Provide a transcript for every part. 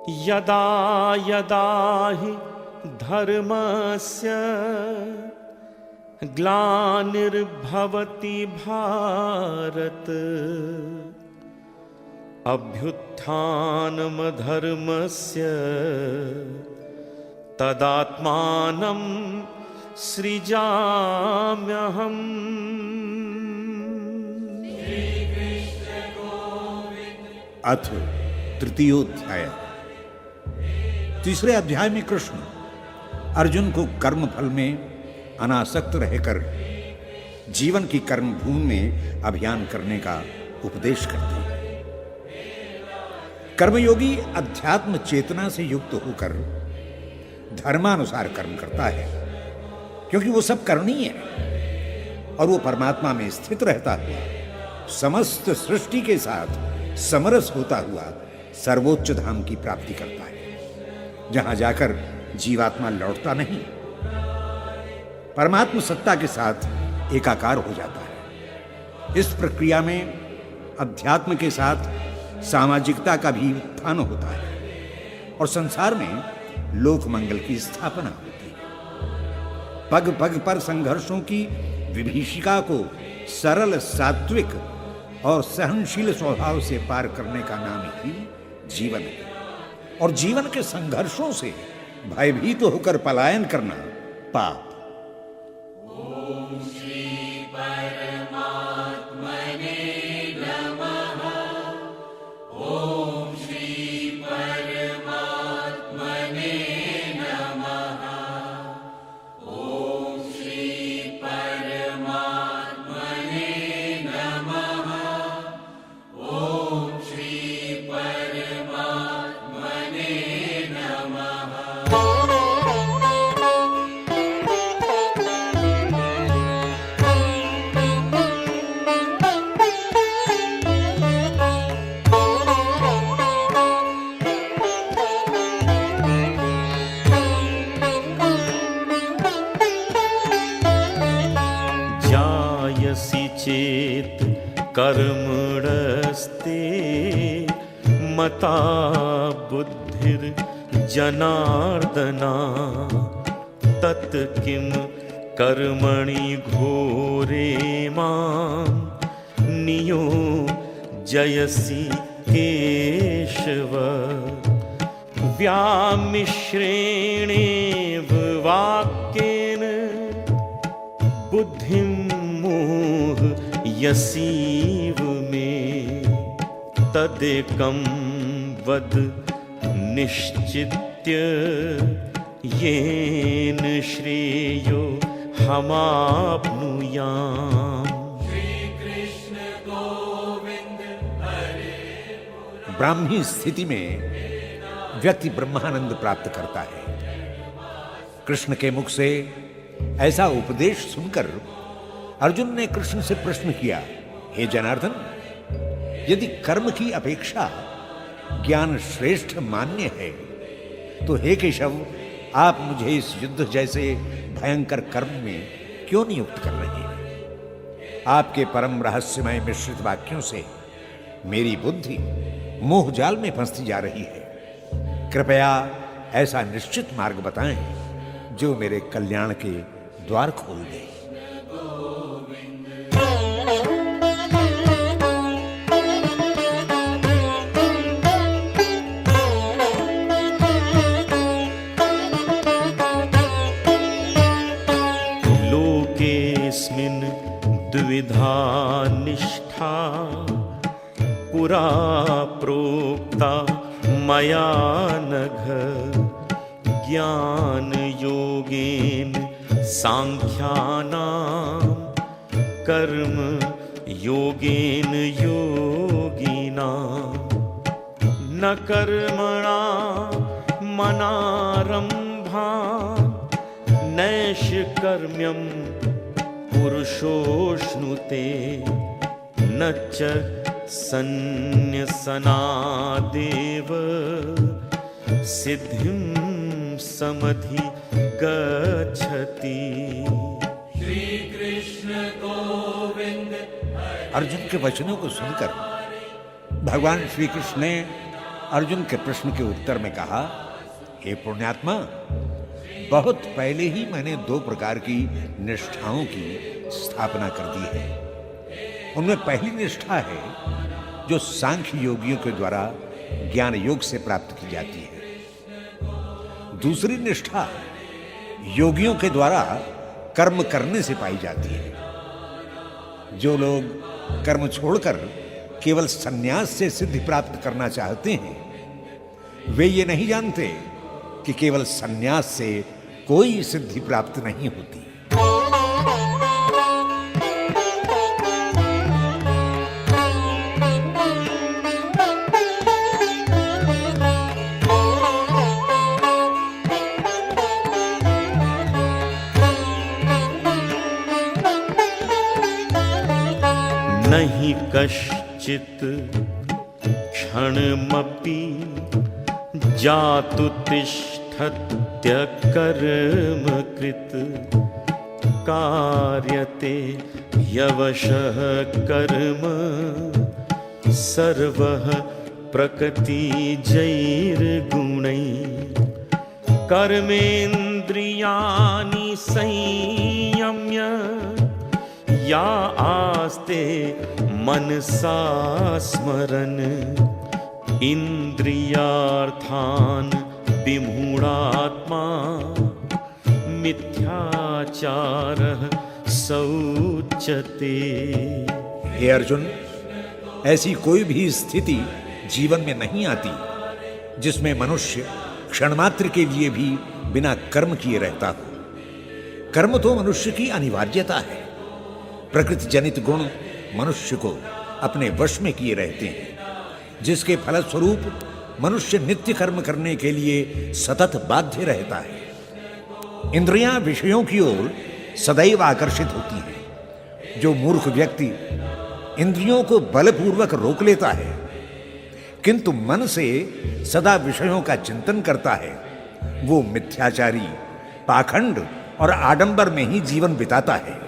यदा यदा हि धर्मस्य ग्लानिर्भवति भारत अभ्युत्थानमधर्मस्य तदात्मानं सृजाम्यहम्। अथ तृतीयोध्याय। तीसरे अध्याय में कृष्ण अर्जुन को कर्म फल में अनासक्त रहकर जीवन की कर्म भूमि में अभियान करने का उपदेश करते हैं। कर्मयोगी अध्यात्म चेतना से युक्त होकर धर्मानुसार कर्म करता है, क्योंकि वो सब करणीय है और वो परमात्मा में स्थित रहता है। समस्त सृष्टि के साथ समरस होता हुआ सर्वोच्च धाम की प्राप्ति करता है, जहां जाकर जीवात्मा लौटता नहीं, परमात्मा सत्ता के साथ एकाकार हो जाता है। इस प्रक्रिया में अध्यात्म के साथ सामाजिकता का भी उत्थान होता है और संसार में लोक मंगल की स्थापना होती है। पग पग पर संघर्षों की विभीषिका को सरल, सात्विक और सहनशील स्वभाव से पार करने का नाम ही जीवन है, और जीवन के संघर्षों से भयभीत होकर पलायन करना पाप। ओम श्री परमात्मने नमः। ओम श्री परमात्मने नमः। ओम श्री परमात्मने नमः। ओम श्री परमात्मने नमः। जायसि चेत् कर्मणस्ते मता बुद्धिर्जनार्दना तत् किं कर्मणि घोरे मां नियोजयसि केशव। व्यामिश्रेणेव वाक्येन बुद्धिं मोहयसीव मे तदेकं वद निश्चित्य येन श्रेयो हमाप्नुयाम्। ब्राह्मी स्थिति में व्यक्ति ब्रह्मानंद प्राप्त करता है। कृष्ण के मुख से ऐसा उपदेश सुनकर अर्जुन ने कृष्ण से प्रश्न किया, हे जनार्दन, यदि कर्म की अपेक्षा ज्ञान श्रेष्ठ मान्य है तो हे केशव, आप मुझे इस युद्ध जैसे भयंकर कर्म में क्यों नियुक्त कर रहे हैं? आपके परम रहस्यमय मिश्रित वाक्यों से मेरी बुद्धि मोह जाल में फंसती जा रही है। कृपया ऐसा निश्चित मार्ग बताएं जो मेरे कल्याण के द्वार खोल दे। लोकेस्मिन् द्विधा निष्ठा पुरा प्रोक्ता मया नघ। ज्ञान योगेन सांख्यानां कर्म योगेन योगिनां। न कर्मणा मनारम्भान् नैष्कर्म्यं पुरुषोऽश्नुते। न च सन्न्यसनादेव सिद्धिं समधिगच्छति। श्री कृष्ण गोविंद। अर्जुन के वचनों को सुनकर भगवान श्री कृष्ण ने अर्जुन के प्रश्न के उत्तर में कहा, हे पुण्यात्मा, बहुत पहले ही मैंने 2 प्रकार की निष्ठाओं की स्थापना कर दी है। उनमें पहली निष्ठा है जो सांख्य योगियों के द्वारा ज्ञान योग से प्राप्त की जाती है। दूसरी निष्ठा योगियों के द्वारा कर्म करने से पाई जाती है। जो लोग कर्म छोड़कर केवल संन्यास से सिद्धि प्राप्त करना चाहते हैं, वे ये नहीं जानते कि केवल संन्यास से कोई सिद्धि प्राप्त नहीं होती। नहि कश्चित् क्षणमपि जातु तिष्ठत्य कर्म कृत कार्यते यवशः कर्म सर्वः प्रकृतिजैर्गुणैः कर्मेन्द्रियाणि संयम्य या आस्ते मनसा स्मरन् इंद्रियार्थान् विमूढात्मा मिथ्याचारः सौच्यते। हे अर्जुन, ऐसी कोई भी स्थिति जीवन में नहीं आती जिसमें मनुष्य क्षण मात्र के लिए भी बिना कर्म किए रहता हो। कर्म तो मनुष्य की अनिवार्यता है। प्रकृति जनित गुण मनुष्य को अपने वश में किए रहते हैं, जिसके फलस्वरूप मनुष्य नित्य कर्म करने के लिए सतत बाध्य रहता है। इंद्रियां विषयों की ओर सदैव आकर्षित होती हैं। जो मूर्ख व्यक्ति इंद्रियों को बलपूर्वक रोक लेता है किंतु मन से सदा विषयों का चिंतन करता है, वो मिथ्याचारी, पाखंड और आडंबर में ही जीवन बिताता है।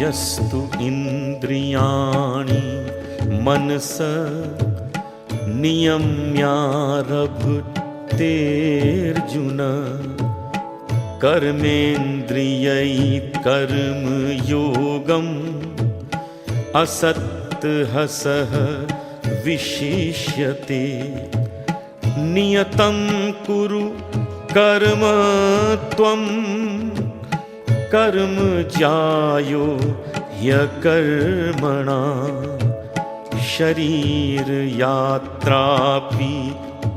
यस्तु इंद्रियाणि मनस नियम्यारभतेर्जुन कर्मेन्द्रियै कर्म योगम् असत्तहसः विशिष्यते नियतं कुरु कर्म त्वं कर्म ज्यायो ह्यकर्मणा शरीर यात्रापि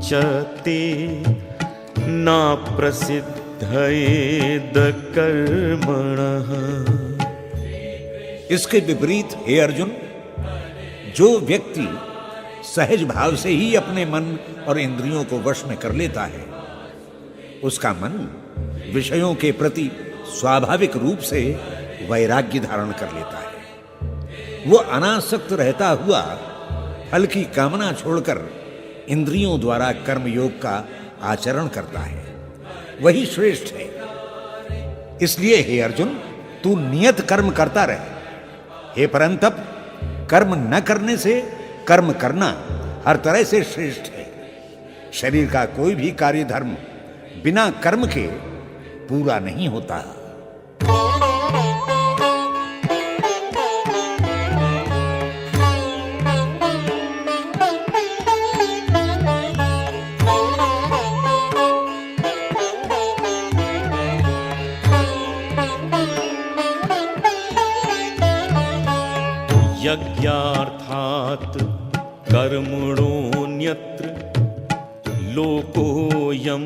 च ते न प्रसिद्धयेद कर्मणः। इसके विपरीत हे अर्जुन, जो व्यक्ति सहज भाव से ही अपने मन और इंद्रियों को वश में कर लेता है, उसका मन विषयों के प्रति स्वाभाविक रूप से वैराग्य धारण कर लेता है। वो अनासक्त रहता हुआ फल की कामना छोड़कर इंद्रियों द्वारा कर्मयोग का आचरण करता है, वही श्रेष्ठ है। इसलिए हे अर्जुन, तू नियत कर्म करता रहे। हे परंतप, कर्म न करने से कर्म करना हर तरह से श्रेष्ठ है। शरीर का कोई भी कार्य धर्म बिना कर्म के पूरा नहीं होता। यज्ञार्थात् कर्मणोऽन्यत्र लोकोऽयं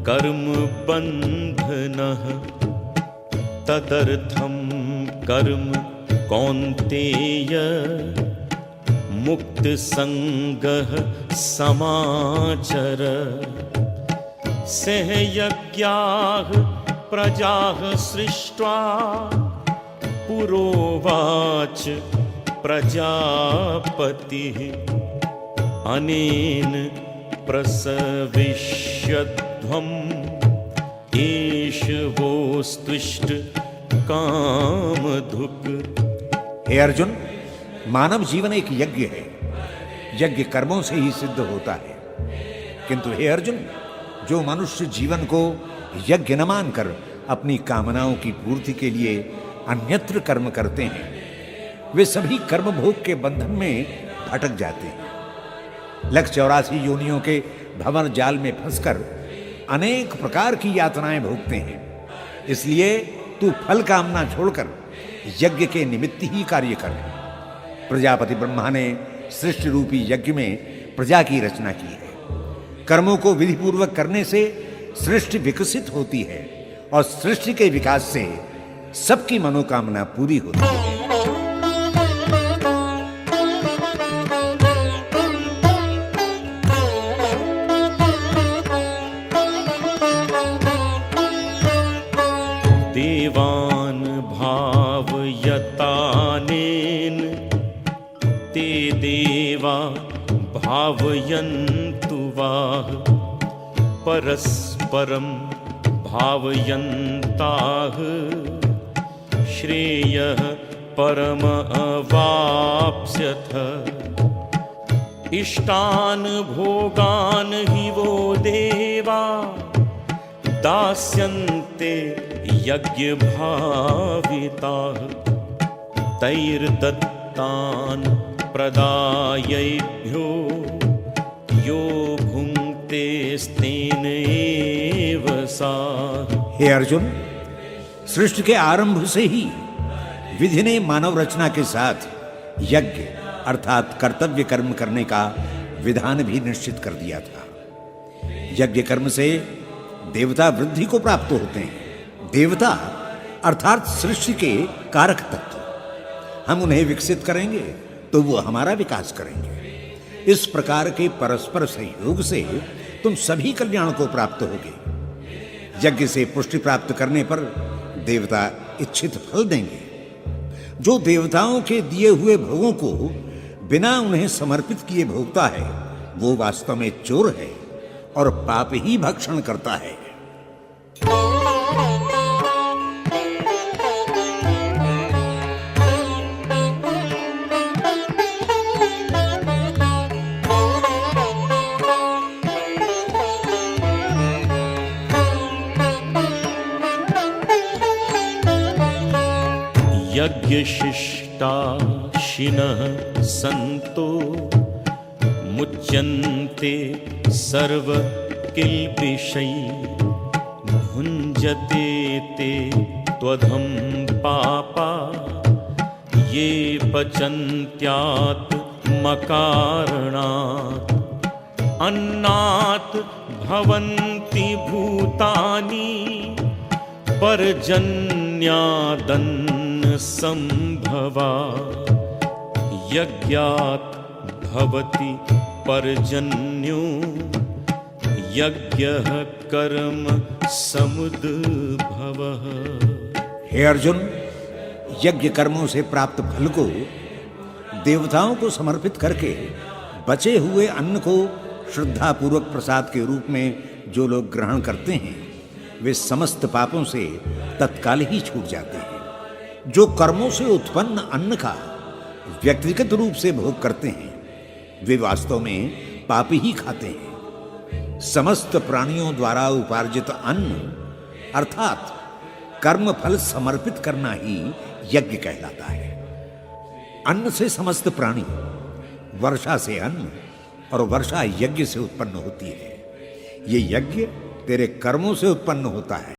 कर्म बन्धनः तदर्थं कर्म कौन्तेय मुक्त संगः समाचर सहयज्ञाः प्रजाः सृष्ट्वा पुरोवाच प्रजापतिः अनेन प्रसविष्यद्भूतः ऊर्ध्वम् एष वोस्तुष्ट कामधुक्। हे अर्जुन, मानव जीवन एक यज्ञ है। यज्ञ कर्मों से ही सिद्ध होता है, किंतु हे अर्जुन, जो मनुष्य जीवन को यज्ञ न मानकर अपनी कामनाओं की पूर्ति के लिए अन्यत्र कर्म करते हैं, वे सभी कर्म भोग के बंधन में भटक जाते हैं। 184 योनियों के भंवर जाल में फंसकर अनेक प्रकार की यातनाएं भोगते हैं। इसलिए तू फल कामना छोड़कर यज्ञ के निमित्त ही कार्य कर। प्रजापति ब्रह्मा ने सृष्टि रूपी यज्ञ में प्रजा की रचना की है। कर्मों को विधिपूर्वक करने से सृष्टि विकसित होती है और सृष्टि के विकास से सबकी मनोकामना पूरी होती है। देवान् भावयतानेन ते देवा भावयन्तु वाः। परस्परं भावयन्ताः श्रेयः परमवाप्स्यथ। इष्टान् भोगान् हि वो देवा दास्यन्ते यज्ञभाविताः। तैर्दत्तान् प्रदायैभ्यो यो भुङ्क्ते स्तेन एव सः। हे अर्जुन, सृष्टि के आरंभ से ही विधि ने मानव रचना के साथ यज्ञ अर्थात कर्तव्य कर्म करने का विधान भी निश्चित कर दिया था। यज्ञ कर्म से देवता वृद्धि को प्राप्त होते हैं। देवता अर्थात सृष्टि के कारक तत्व, हम उन्हें विकसित करेंगे तो वो हमारा विकास करेंगे। इस प्रकार के परस्पर सहयोग से तुम सभी कल्याण को प्राप्त होगे। यज्ञ से पुष्टि प्राप्त करने पर देवता इच्छित फल देंगे। जो देवताओं के दिए हुए भोगों को बिना उन्हें समर्पित किए भोगता है, वो वास्तव में चोर है और पाप ही भक्षण करता है। यज्ञशिष्टाशिनः सन्तो मुच्यन्ते सर्वकिल्बिषैः। भुञ्जते ते त्वधं पापा ये पचन्त्यात्मकारणात्। अन्नात् भवन्ति भूतानि पर्जन्यादन्न संभवा। यज्ञात् भवति पर्जन्यो यज्ञः कर्म समुद्भवः। हे अर्जुन, यज्ञ कर्मों से प्राप्त फल को देवताओं को समर्पित करके बचे हुए अन्न को श्रद्धापूर्वक प्रसाद के रूप में जो लोग ग्रहण करते हैं, वे समस्त पापों से तत्काल ही छूट जाते हैं। जो कर्मों से उत्पन्न अन्न का व्यक्तिगत रूप से भोग करते हैं, वे वास्तव में पाप ही खाते हैं। समस्त प्राणियों द्वारा उपार्जित अन्न अर्थात कर्म फल समर्पित करना ही यज्ञ कहलाता है। अन्न से समस्त प्राणी, वर्षा से अन्न और वर्षा यज्ञ से उत्पन्न होती है। ये यज्ञ तेरे कर्मों से उत्पन्न होता है।